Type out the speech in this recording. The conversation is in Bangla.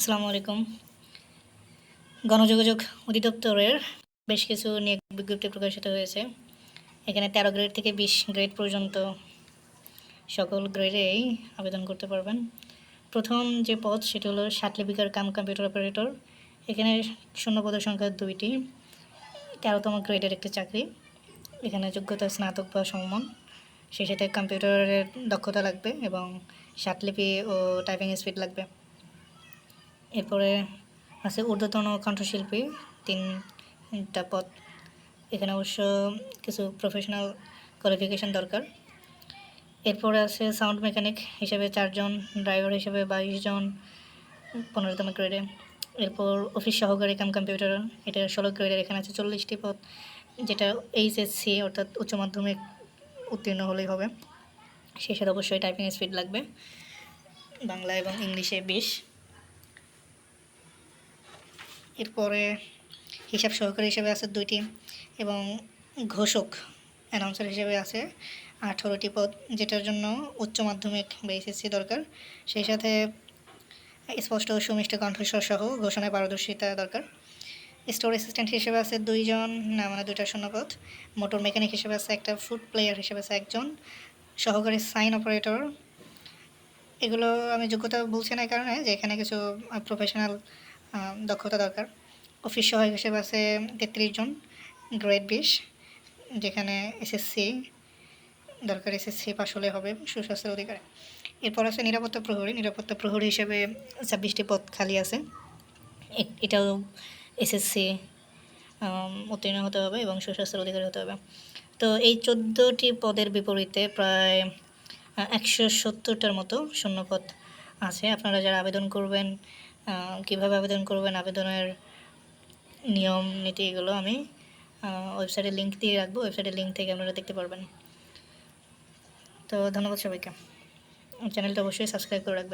আসসালামু আলাইকুম। গণযোগাযোগ অধিদপ্তরের বেশ কিছু নিয়োগ বিজ্ঞপ্তি প্রকাশিত হয়েছে। এখানে 13 গ্রেড থেকে 20 গ্রেড পর্যন্ত সকল গ্রেডেই আবেদন করতে পারবেন। প্রথম যে পদ সেটি হলো লিপিকার কাম কম্পিউটার অপারেটর। এখানে শূন্যপদের সংখ্যা 2টি, 13তম গ্রেডের একটি চাকরি। এখানে যোগ্যতা স্নাতক বা সমমান, সেই সাথে কম্পিউটারের দক্ষতা লাগবে এবং লিপি ও টাইপিং স্পিড লাগবে। এরপরে আছে ঊর্ধ্বতন কণ্ঠশিল্পী, 3টা পদ। এখানে অবশ্য কিছু প্রফেশনাল কোয়ালিফিকেশান দরকার। এরপরে আছে সাউন্ড মেকানিক হিসেবে 4 জন, ড্রাইভার হিসেবে 22 জন 15তম গ্রেডে। এরপর অফিস সহকারী কাম কম্পিউটার, এটা 16 গ্রেডের। এখানে আছে 40টি পদ, যেটা এইচএসসি অর্থাৎ উচ্চ মাধ্যমিক উত্তীর্ণ হলেই হবে। সেই সাথে অবশ্যই টাইপিং স্পিড লাগবে, বাংলা এবং ইংলিশে 20। এরপরে হিসাব সহকারী হিসেবে আছে 2টি এবং ঘোষক অ্যানাউন্সার হিসেবে আছে 18টি পদ, যেটার জন্য উচ্চ মাধ্যমিক বা এসএসসি দরকার। সেই সাথে স্পষ্ট ও সুমিষ্ট কণ্ঠস্বর সহ ঘোষণায় পারদর্শিতা দরকার। স্টোর অ্যাসিস্ট্যান্ট হিসেবে আছে 2 জন, না মানে 2টা শূন্যপদ। মোটর মেকানিক হিসেবে আছে 1টা, ফুড প্লেয়ার হিসেবে আছে 1 জন, সহকারী সাইন অপারেটর। এগুলো আমি যোগ্যতা বলছি না এই কারণে যে এখানে কিছু প্রফেশনাল দক্ষতা দরকার। অফিস সহায়ক হিসেবে আছে 33 জন, গ্রেড 20, যেখানে এসএসসি দরকার, এসএসসি পাস হলে হবে, সুস্বাস্থ্যের অধিকারে। এরপর আছে নিরাপত্তা প্রহরী। নিরাপত্তা প্রহরী হিসেবে 26টি পদ খালি আছে। এটাও এসএসসি উত্তীর্ণ হতে হবে এবং সুস্বাস্থ্যের অধিকারী হতে হবে। তো এই 14টি পদের বিপরীতে প্রায় 170টার মতো শূন্যপদ আছে। আপনারা যারা আবেদন করবেন, কীভাবে আবেদন করবেন, আবেদনের নিয়ম নীতি, এগুলো আমি ওয়েবসাইটের লিঙ্ক দিয়ে রাখবো। ওয়েবসাইটের লিঙ্ক থেকে আপনারা দেখতে পারবেন। তো ধন্যবাদ সবাইকে। চ্যানেলটা অবশ্যই সাবস্ক্রাইব করে রাখবেন।